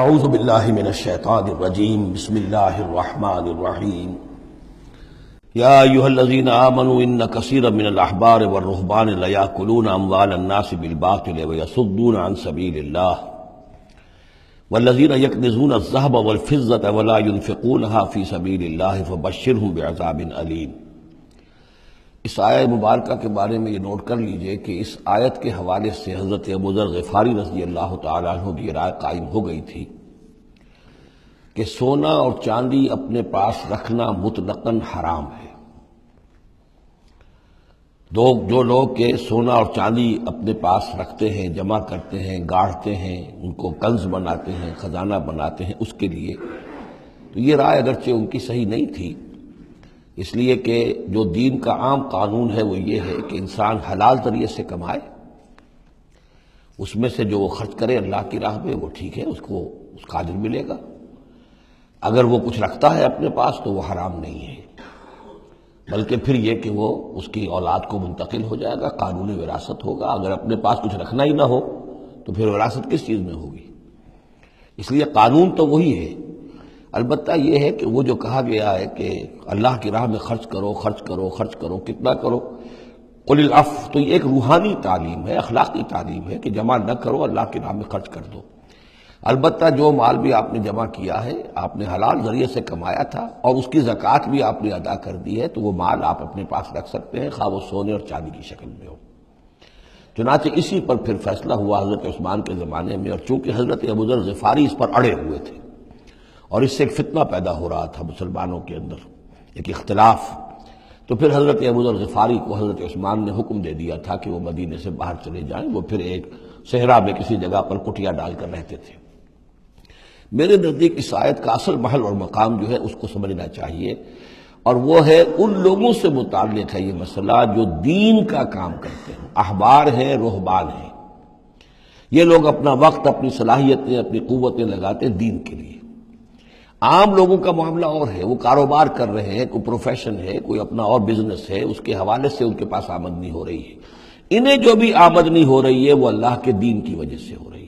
اعوذ باللہ من الشیطان الرجیم بسم اللہ الرحمن الرحیم یا ایھا الذین آمنوا ان کثیرا من الاحبار والرہبان لیأکلون اموال الناس بالباطل ویصدون عن سبیل اللہ والذین یکنزون الذہب والفضة ولا ينفقونها فی سبیل اللہ فبشرہم بعذاب علیم۔ اس آیت مبارکہ کے بارے میں یہ نوٹ کر لیجئے کہ اس آیت کے حوالے سے حضرت ابو ذر غفاری رضی اللہ تعالیٰ عنہ کی رائے قائم ہو گئی تھی کہ سونا اور چاندی اپنے پاس رکھنا مطلقاً حرام ہے۔ جو لوگ کہ سونا اور چاندی اپنے پاس رکھتے ہیں، جمع کرتے ہیں، گاڑتے ہیں، ان کو کنز بناتے ہیں، خزانہ بناتے ہیں، اس کے لیے تو یہ رائے اگرچہ ان کی صحیح نہیں تھی، اس لیے کہ جو دین کا عام قانون ہے وہ یہ ہے کہ انسان حلال ذریعے سے کمائے، اس میں سے جو وہ خرچ کرے اللہ کی راہ میں وہ ٹھیک ہے، اس کو اس کا اجر ملے گا۔ اگر وہ کچھ رکھتا ہے اپنے پاس تو وہ حرام نہیں ہے، بلکہ پھر یہ کہ وہ اس کی اولاد کو منتقل ہو جائے گا، قانون وراثت ہوگا۔ اگر اپنے پاس کچھ رکھنا ہی نہ ہو تو پھر وراثت کس چیز میں ہوگی؟ اس لیے قانون تو وہی ہے، البتہ یہ ہے کہ وہ جو کہا گیا ہے کہ اللہ کی راہ میں خرچ کرو، خرچ کرو، خرچ کرو، کتنا کرو، قل العفو، تو یہ ایک روحانی تعلیم ہے، اخلاقی تعلیم ہے کہ جمع نہ کرو، اللہ کی راہ میں خرچ کر دو۔ البتہ جو مال بھی آپ نے جمع کیا ہے، آپ نے حلال ذریعے سے کمایا تھا اور اس کی زکوٰۃ بھی آپ نے ادا کر دی ہے، تو وہ مال آپ اپنے پاس رکھ سکتے ہیں، خواہ وہ سونے اور چاندی کی شکل میں ہو۔ چنانچہ اسی پر پھر فیصلہ ہوا حضرت عثمان کے زمانے میں، اور چونکہ حضرت ابو ذر غفاری اس پر اڑے ہوئے تھے اور اس سے ایک فتنہ پیدا ہو رہا تھا مسلمانوں کے اندر، ایک اختلاف، تو پھر حضرت ابو ذر غفاری کو حضرت عثمان نے حکم دے دیا تھا کہ وہ مدینے سے باہر چلے جائیں۔ وہ پھر ایک صحرا میں کسی جگہ پر کٹیا ڈال کر رہتے تھے۔ میرے نزدیک اس آیت کا اصل محل اور مقام جو ہے اس کو سمجھنا چاہیے، اور وہ ہے ان لوگوں سے متعلق ہے یہ مسئلہ جو دین کا کام کرتے ہیں، احبار ہیں، رہبان ہیں۔ یہ لوگ اپنا وقت، اپنی صلاحیتیں، اپنی قوتیں لگاتے ہیں دین کے لیے۔ عام لوگوں کا معاملہ اور ہے، وہ کاروبار کر رہے ہیں، کوئی پروفیشن ہے، کوئی اپنا اور بزنس ہے، اس کے حوالے سے ان کے پاس آمدنی ہو رہی ہے۔ انہیں جو بھی آمدنی ہو رہی ہے وہ اللہ کے دین کی وجہ سے ہو رہی ہے۔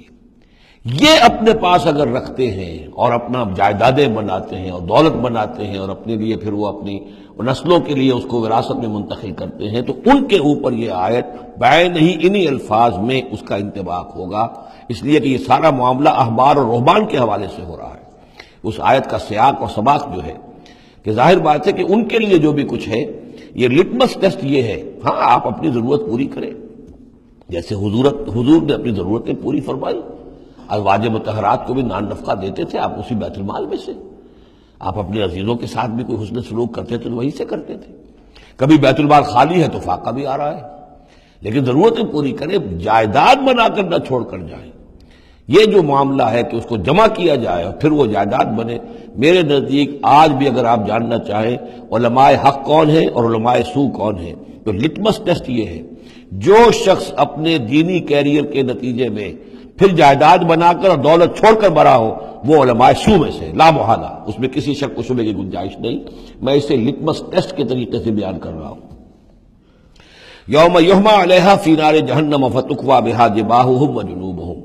یہ اپنے پاس اگر رکھتے ہیں اور اپنا جائیدادیں بناتے ہیں اور دولت بناتے ہیں اور اپنے لیے پھر وہ اپنی نسلوں کے لیے اس کو وراثت میں منتقل کرتے ہیں، تو ان کے اوپر یہ آیت بعین ہی انہی الفاظ میں اس کا انطباق ہوگا، اس لیے کہ یہ سارا معاملہ احبار اور رہبان کے حوالے سے ہو رہا ہے۔ اس آیت کا سیاق اور سباق جو ہے کہ ظاہر بات ہے کہ ان کے لیے جو بھی کچھ ہے، یہ لٹمس ٹیسٹ یہ ہے، ہاں آپ اپنی ضرورت پوری کریں، جیسے حضور نے اپنی ضرورتیں پوری فرمائی، ازواج مطہرات کو بھی نان نفقہ دیتے تھے آپ اسی بیت المال میں سے، آپ اپنے عزیزوں کے ساتھ بھی کوئی حسن سلوک کرتے تھے تو وہیں سے کرتے تھے۔ کبھی بیت المال خالی ہے تو فاقہ بھی آ رہا ہے، لیکن ضرورتیں پوری کریں، جائیداد بنا کر نہ چھوڑ کر جائیں۔ یہ جو معاملہ ہے کہ اس کو جمع کیا جائے اور پھر وہ جائیداد بنے، میرے نزدیک آج بھی اگر آپ جاننا چاہیں علماء حق کون ہیں اور علماء سو کون ہیں، تو لٹمس ٹیسٹ یہ ہے، جو شخص اپنے دینی کیریئر کے نتیجے میں پھر جائیداد بنا کر اور دولت چھوڑ کر بڑا ہو، وہ علماء سو میں سے لا محالہ، اس میں کسی شک و شبے کی گنجائش نہیں۔ میں اسے لٹمس ٹیسٹ کے طریقے سے بیان کر رہا ہوں۔ یوم یحمى علیہا فی نار جہنم فتکوی بہا جباہہم وجنوبہم،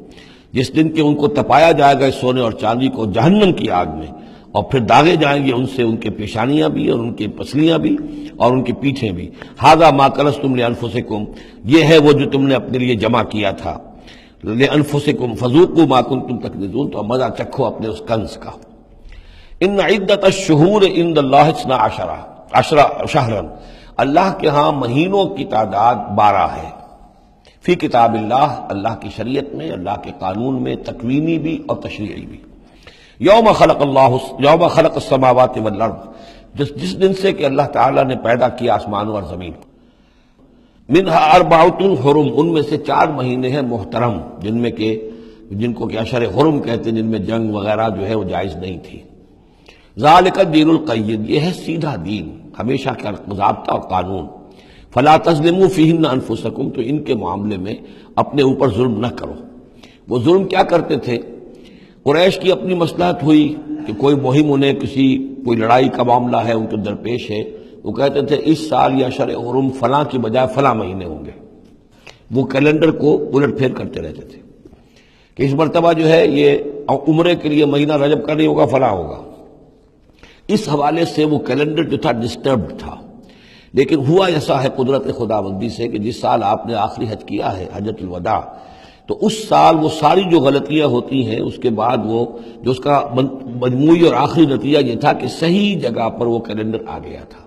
جس دن کہ ان کو تپایا جائے گا اس سونے اور چاندی کو جہنم کی آگ میں، اور پھر داغے جائیں گے ان سے ان کے پیشانیاں بھی اور ان کی پسلیاں بھی اور ان کی پیٹھیں بھی۔ ھذا ما کنزتم لانفسکم، یہ ہے وہ جو تم نے اپنے لیے جمع کیا تھا، لانفسکم فذوقوا ما کنتم تکنزون، تو اب مزہ چکھو اپنے اس کنز کا۔ ان عدت الشہور عند اللہ 12 شہرا، اللہ کے ہاں مہینوں کی تعداد 12 ہے، فی کتاب اللہ، اللہ کی شریعت میں، اللہ کے قانون میں، تکوینی بھی اور تشریعی بھی۔ یوم خلق السماوات والارض، جس دن سے کہ اللہ تعالیٰ نے پیدا کیا آسمانوں اور زمین۔ منہا اربعۃ حرم، ان میں سے 4 مہینے ہیں محترم، جن کو کہ اشہر حرم کہتے ہیں، جن میں جنگ وغیرہ جو ہے وہ جائز نہیں تھی۔ ذالک الدین القیم، یہ ہے سیدھا دین، ہمیشہ کا ضابطہ اور قانون۔ فلا تظلموا فیہن انفسکم، تو ان کے معاملے میں اپنے اوپر ظلم نہ کرو۔ وہ ظلم کیا کرتے تھے؟ قریش کی اپنی مصلحت ہوئی کہ کوئی مہم انہیں کوئی لڑائی کا معاملہ ہے ان کے درپیش ہے، وہ کہتے تھے اس سال یا شرع حرم فلاں کی بجائے فلاں مہینے ہوں گے، وہ کیلنڈر کو الٹ پھیر کرتے رہتے تھے کہ اس مرتبہ جو ہے یہ عمرے کے لیے مہینہ رجب کا نہیں ہوگا، فلاں ہوگا۔ اس حوالے سے وہ کیلنڈر جو تھا ڈسٹربڈ تھا، لیکن ہوا ایسا ہے قدرت خداوندی سے کہ جس سال آپ نے آخری حج کیا ہے، حجۃ الوداع، تو اس سال وہ ساری جو غلطیاں ہوتی ہیں اس کے بعد وہ جو اس کا مجموعی اور آخری نتیجہ یہ تھا کہ صحیح جگہ پر وہ کیلنڈر آ گیا تھا۔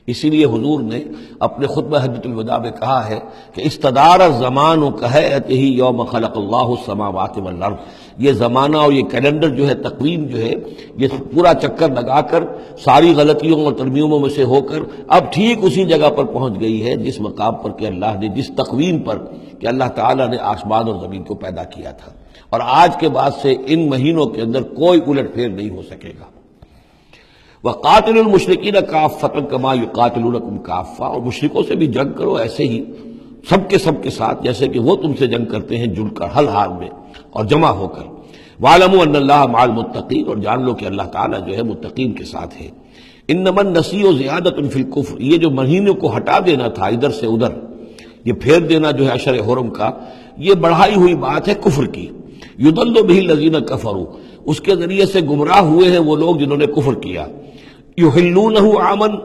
اسی لیے حضور نے اپنے خطبہ حجۃ الوداع میں کہا ہے کہ استدار الزمان کہیئتہ یوم خلق اللہ السماوات والارض، یہ زمانہ اور یہ کیلنڈر جو ہے، تقویم جو ہے، یہ پورا چکر لگا کر ساری غلطیوں اور ترمیموں میں سے ہو کر اب ٹھیک اسی جگہ پر پہنچ گئی ہے جس مقام پر کہ اللہ نے، جس تقویم پر کہ اللہ تعالیٰ نے آسمان اور زمین کو پیدا کیا تھا، اور آج کے بعد سے ان مہینوں کے اندر کوئی الٹ پھیر نہیں ہو سکے گا۔ وَقَاتِلُوا الْمُشْرِكِينَ كَافَّةً كَمَا يُقَاتِلُونَكُمْ كَافَّةً، اور مشرکوں سے بھی جنگ کرو ایسے ہی سب کے ساتھ جیسے کہ وہ تم سے جنگ کرتے ہیں، جڑ کر حل حال میں اور جمع ہو کر۔ وَاعْلَمُوا أَنَّ اللَّهَ مَعَ الْمُتَّقِينَ، اور جان لو کہ اللہ تعالیٰ جو ہے متقین کے ساتھ ہے۔ إِنَّمَا النَّسِيءُ زِيَادَةٌ فِي الْكُفْرِ، یہ جو مہینوں کو ہٹا دینا تھا ادھر سے ادھر، یہ پھیر دینا جو ہے اشر حرم کا، یہ بڑھائی ہوئی بات ہے کفر کی۔ يُضَلُّ بِهِ الَّذِينَ كَفَرُوا، اس کے ذریعے سے گمراہ ہوئے ہیں وہ لوگ جنہوں نے کفر کیا۔ يُحِلُّونَهُ عَامًا،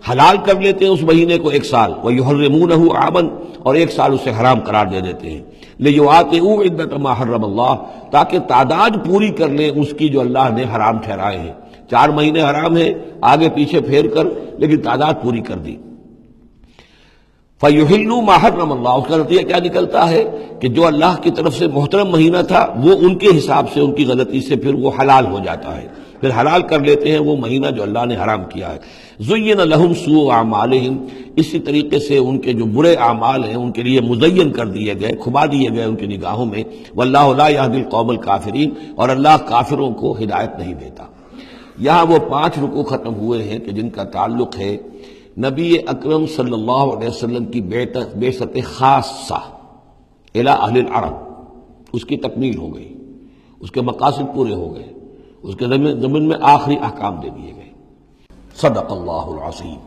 حلال کر لیتے ہیں اس مہینے کو ایک سال، وَيُحَرِّمُونَهُ عَامًا، اور ایک سال اسے حرام قرار دے دیتے ہیں۔ لِيُوَاطِئُوا عِدَّةَ مَا حَرَّمَ اللَّهُ، تاکہ تعداد پوری کر لیں اس کی جو اللہ نے حرام ٹھہرائے ہیں۔ 4 مہینے حرام ہیں آگے پیچھے پھیر کر، لیکن تعداد پوری کر دی۔ فَيُحِلُّوا مَا حَرَّمَ اللَّهُ، اس کا نتیجہ کیا نکلتا ہے کہ جو اللہ کی طرف سے محترم مہینہ تھا وہ ان کے حساب سے، ان کی غلطی سے پھر وہ حلال ہو جاتا ہے، پھر حلال کر لیتے ہیں وہ مہینہ جو اللہ نے حرام کیا ہے۔ زُيِّنَ لَهُمْ سُوءُ أَعْمَالِهِمْ، اسی طریقے سے ان کے جو برے اعمال ہیں ان کے لیے مزین کر دیے گئے، کھبا دیے گئے ان کی نگاہوں میں۔ وَاللَّهُ لَا يَهْدِي الْقَوْمَ الْكَافِرِينَ، اور اللہ کافروں کو ہدایت نہیں دیتا۔ یہاں وہ 5 رکوع ختم ہوئے ہیں کہ جن کا تعلق ہے نبی اکرم صلی اللہ علیہ وسلم کی بعثت خاصہ الی اہل العرب، اس کی تکمیل ہو گئی، اس کے مقاصد پورے ہو گئے، اس کے ضمن میں آخری احکام دے دیے گئے۔ صدق اللہ العظیم۔